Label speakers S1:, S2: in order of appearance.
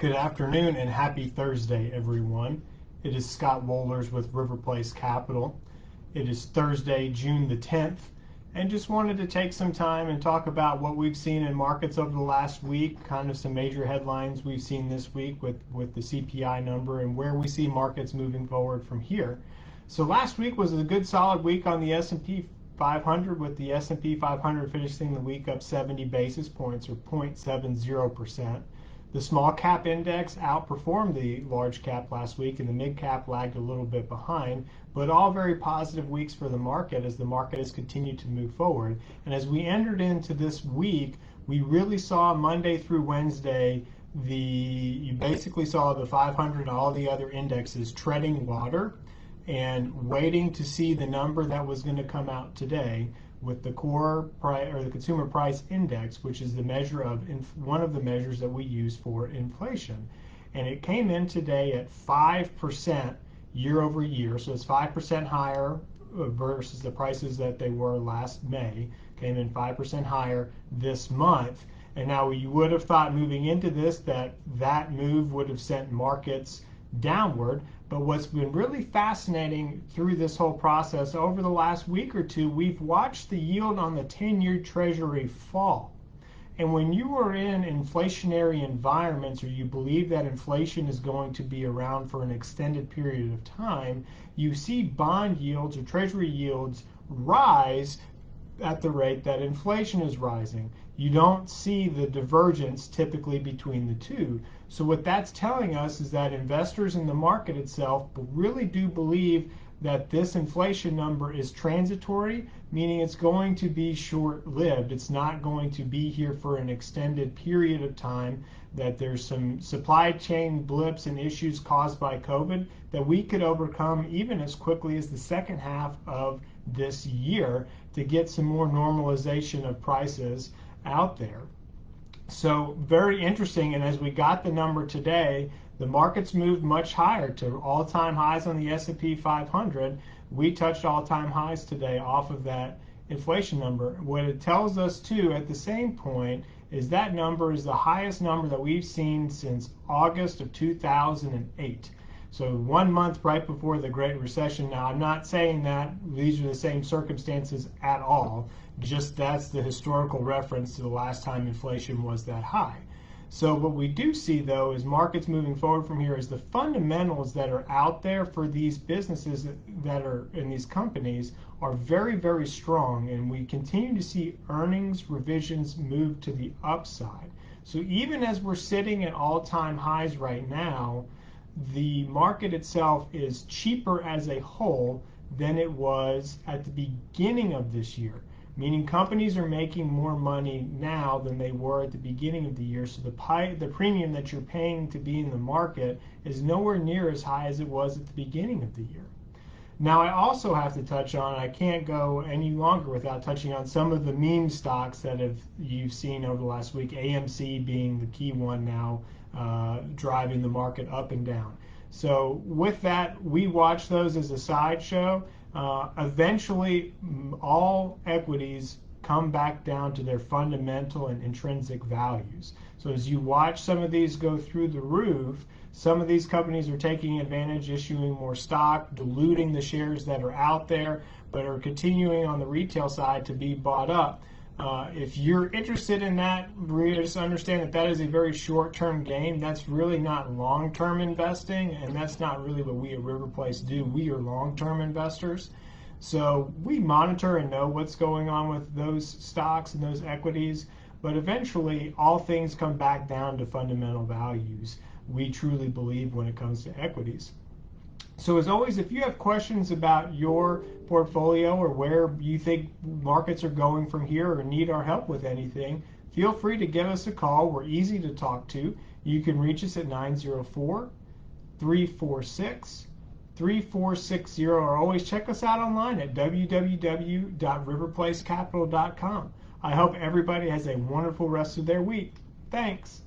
S1: Good afternoon and happy Thursday, everyone. It is Scott Wohlers with River Place Capital. It is Thursday, June the 10th, and just wanted to take some time and talk about what we've seen in markets over the last week, kind of some major headlines we've seen this week with the CPI number and where we see markets moving forward from here. So last week was a good solid week on the S&P 500, with the S&P 500 finishing the week up 70 basis points or 0.70%. The small cap index outperformed the large cap last week, and the mid cap lagged a little bit behind, but all very positive weeks for the market as the market has continued to move forward. And as we entered into this week, we really saw Monday through Wednesday, you basically saw the 500 and all the other indexes treading water and waiting to see the number that was going to come out today, with the core price or the consumer price index, which is the measure of one of the measures that we use for inflation. And it came in today at 5% year over year. So it's 5% higher versus the prices that they were last May. Came in 5% higher this month. And now you would have thought moving into this that move would have sent markets downward. But what's been really fascinating through this whole process over the last week or two, we've watched the yield on the 10-year Treasury fall. And when you are in inflationary environments, or you believe that inflation is going to be around for an extended period of time, you see bond yields or Treasury yields rise at the rate that inflation is rising. You don't see the divergence typically between the two. So what that's telling us is that investors in the market itself really do believe that this inflation number is transitory, meaning it's going to be short-lived. It's not going to be here for an extended period of time, that there's some supply chain blips and issues caused by COVID that we could overcome even as quickly as the second half of this year to get some more normalization of prices out there. So very interesting, and as we got the number today, the markets moved much higher to all-time highs on the S&P 500. We touched all-time highs today off of that inflation number. What it tells us too at the same point is that number is the highest number that we've seen since August of 2008. So 1 month right before the Great Recession. Now, I'm not saying that these are the same circumstances at all, just that's the historical reference to the last time inflation was that high. So what we do see, though, is markets moving forward from here is the fundamentals that are out there for these businesses that are in these companies are very, very strong, and we continue to see earnings revisions move to the upside. So even as we're sitting at all-time highs right now, the market itself is cheaper as a whole than it was at the beginning of this year, meaning companies are making more money now than they were at the beginning of the year. So the premium that you're paying to be in the market is nowhere near as high as it was at the beginning of the year. Now, I also have to touch on, I can't go any longer without touching on some of the meme stocks that you've seen over the last week, AMC being the key one now, driving the market up and down. So with that, we watch those as a sideshow. Eventually, all equities come back down to their fundamental and intrinsic values. So as you watch some of these go through the roof, some of these companies are taking advantage, issuing more stock, diluting the shares that are out there, but are continuing on the retail side to be bought up. If you're interested in that, just understand that that is a very short-term game. That's really not long-term investing, and that's not really what we at River Place do. We are long-term investors. So we monitor and know what's going on with those stocks and those equities, but eventually all things come back down to fundamental values, we truly believe, when it comes to equities. So as always, if you have questions about your portfolio or where you think markets are going from here or need our help with anything, feel free to give us a call. We're easy to talk to. You can reach us at 904-346-3460, or always check us out online at www.riverplacecapital.com. I hope everybody has a wonderful rest of their week. Thanks.